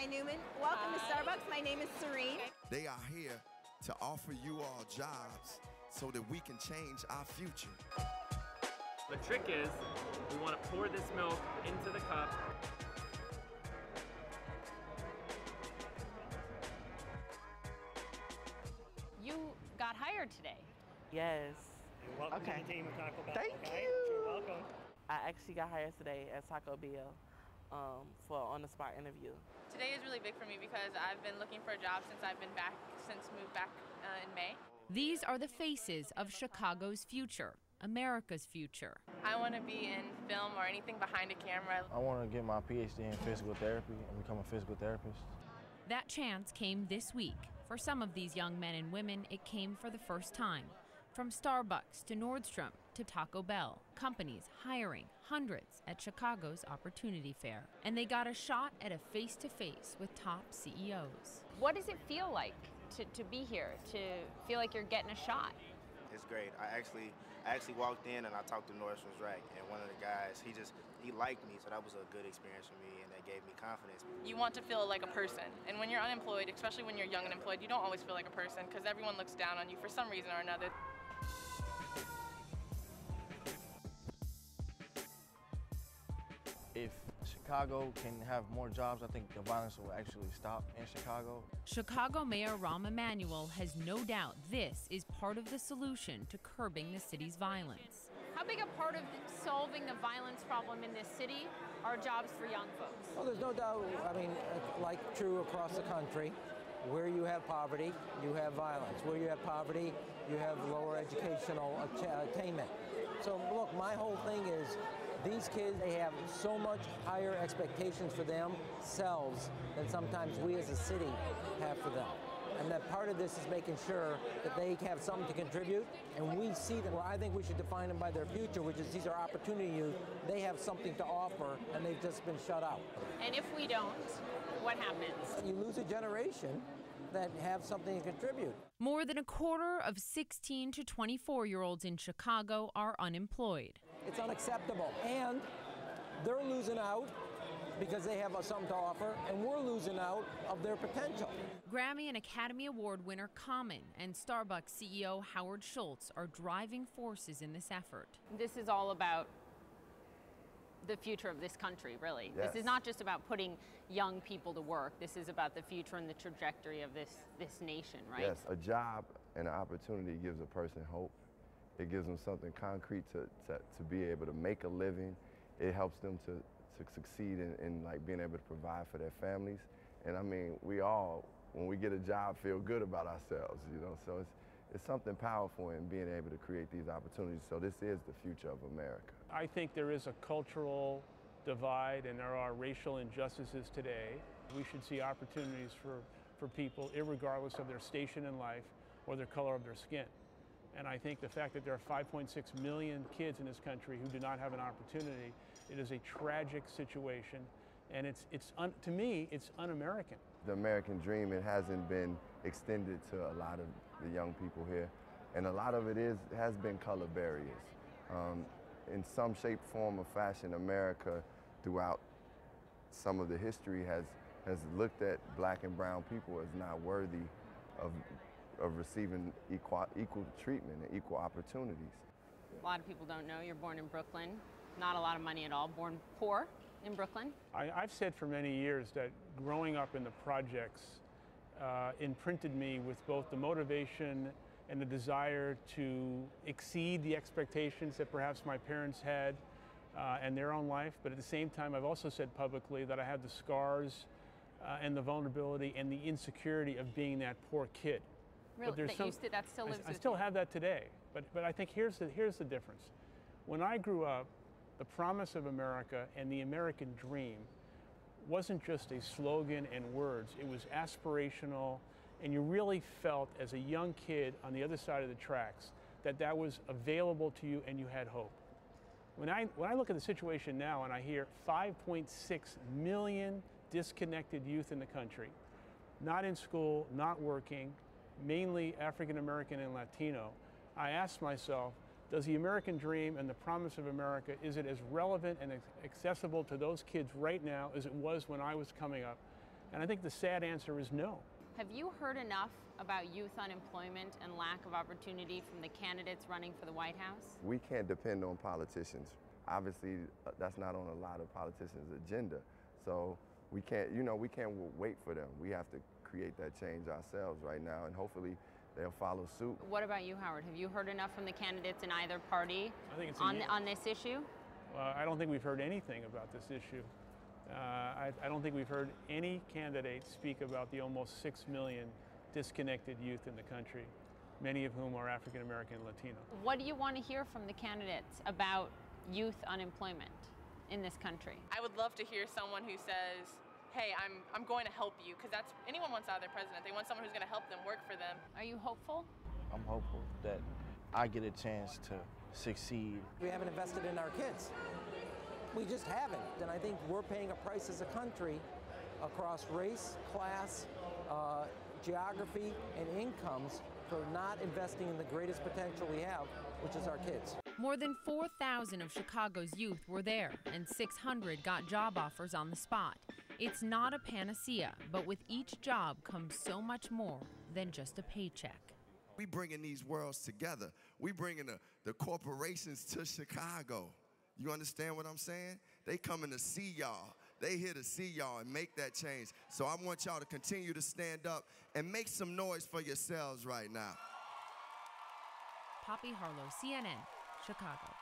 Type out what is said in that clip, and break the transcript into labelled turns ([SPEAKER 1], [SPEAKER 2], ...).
[SPEAKER 1] Hi, Newman. Welcome to Starbucks. My name is Serene.
[SPEAKER 2] They are here to offer you all jobs so that we can change our future.
[SPEAKER 3] The trick is, we want to pour this milk into the cup.
[SPEAKER 4] You got hired today.
[SPEAKER 5] Yes.
[SPEAKER 6] You're welcome to the team of Taco Bell.
[SPEAKER 5] Thank you.
[SPEAKER 6] You're welcome.
[SPEAKER 5] I actually got hired today at Taco Bell for an on-the-spot interview.
[SPEAKER 7] Today is really big for me because I've been looking for a job since moved back in May.
[SPEAKER 4] These are the faces of Chicago's future, America's future.
[SPEAKER 7] I want to be in film or anything behind a camera.
[SPEAKER 8] I want to get my PhD in physical therapy and become a physical therapist.
[SPEAKER 4] That chance came this week. For some of these young men and women, it came for the first time. From Starbucks to Nordstrom to Taco Bell, companies hiring hundreds at Chicago's Opportunity Fair. And they got a shot at a face-to-face with top CEOs. What does it feel like to be here, to feel like you're getting a shot?
[SPEAKER 9] It's great. I actually walked in and I talked to Nordstrom's Rack, and one of the guys, he liked me, so that was a good experience for me, and that gave me confidence.
[SPEAKER 7] You want to feel like a person, and when you're unemployed, especially when you're young and unemployed, you don't always feel like a person because everyone looks down on you for some reason or another.
[SPEAKER 8] If Chicago can have more jobs, I think the violence will actually stop in Chicago.
[SPEAKER 4] Chicago Mayor Rahm Emanuel has no doubt this is part of the solution to curbing the city's violence. How big a part of solving the violence problem in this city are jobs for young folks?
[SPEAKER 10] Well, there's no doubt, I mean, like true across the country, where you have poverty, you have violence. Where you have poverty, you have lower educational attainment. So look, my whole thing is, these kids, they have so much higher expectations for themselves than sometimes we as a city have for them. And that part of this is making sure that they have something to contribute, and we see them. Well, I think we should define them by their future, which is these are opportunity youth. They have something to offer, and they've just been shut out.
[SPEAKER 4] And if we don't, what happens?
[SPEAKER 10] You lose a generation that have something to contribute.
[SPEAKER 4] More than a quarter of 16 to 24-year-olds in Chicago are unemployed.
[SPEAKER 10] It's unacceptable, and they're losing out because they have something to offer, and we're losing out of their potential.
[SPEAKER 4] Grammy and Academy Award winner Common and Starbucks CEO Howard Schultz are driving forces in this effort. This is all about the future of this country, really.
[SPEAKER 11] Yes.
[SPEAKER 4] This is not just about putting young people to work. This is about the future and the trajectory of this nation, right?
[SPEAKER 11] Yes, a job and an opportunity gives a person hope. It gives them something concrete to be able to make a living. It helps them to succeed in like being able to provide for their families. And I mean, we all, when we get a job, feel good about ourselves, you know? So it's something powerful in being able to create these opportunities. So this is the future of America.
[SPEAKER 12] I think there is a cultural divide and there are racial injustices today. We should see opportunities for people, irregardless of their station in life or their color of their skin. And I think the fact that there are 5.6 million kids in this country who do not have an opportunity, it is a tragic situation. And to me, it's un-American.
[SPEAKER 11] The American dream, it hasn't been extended to a lot of the young people here. And a lot of it has been color barriers. In some shape, form, or fashion, America, throughout some of the history, has looked at black and brown people as not worthy of receiving equal treatment and equal opportunities.
[SPEAKER 4] A lot of people don't know you're born in Brooklyn. Not a lot of money at all, born poor in Brooklyn.
[SPEAKER 12] I've said for many years that growing up in the projects imprinted me with both the motivation and the desire to exceed the expectations that perhaps my parents had in their own life. But at the same time, I've also said publicly that I had the scars and the vulnerability and the insecurity of being that poor kid.
[SPEAKER 4] Really? That still lives with you?
[SPEAKER 12] I still have that today. But I think here's the difference. When I grew up, the promise of America and the American dream wasn't just a slogan and words. It was aspirational, and you really felt as a young kid on the other side of the tracks that was available to you and you had hope. When I look at the situation now and I hear 5.6 million disconnected youth in the country, not in school, not working, mainly African American and Latino, I ask myself, does the American dream and the promise of America, is it as relevant and accessible to those kids right now as it was when I was coming up? And I think the sad answer is no.
[SPEAKER 4] Have you heard enough about youth unemployment and lack of opportunity from the candidates running for the White House?
[SPEAKER 11] We can't depend on politicians. Obviously, that's not on a lot of politicians' agenda. So we can't wait for them. We have to create that change ourselves right now, and hopefully they'll follow suit.
[SPEAKER 4] What about you, Howard? Have you heard enough from the candidates in either party on this issue?
[SPEAKER 12] I don't think we've heard anything about this issue. I don't think we've heard any candidate speak about the almost 6 million disconnected youth in the country, many of whom are African American and Latino.
[SPEAKER 4] What do you want to hear from the candidates about youth unemployment in this country?
[SPEAKER 7] I would love to hear someone who says, hey, I'm going to help you, because that's, anyone wants out of their president. They want someone who's going to help them work for them.
[SPEAKER 4] Are you hopeful?
[SPEAKER 8] I'm hopeful that I get a chance to succeed.
[SPEAKER 10] We haven't invested in our kids. We just haven't, and I think we're paying a price as a country across race, class, geography, and incomes for not investing in the greatest potential we have, which is our kids.
[SPEAKER 4] More than 4,000 of Chicago's youth were there, and 600 got job offers on the spot. It's not a panacea, but with each job comes so much more than just a paycheck.
[SPEAKER 2] We bringing these worlds together. We bringing the corporations to Chicago. You understand what I'm saying? They coming to see y'all. They here to see y'all and make that change. So I want y'all to continue to stand up and make some noise for yourselves right now.
[SPEAKER 4] Poppy Harlow, CNN, Chicago.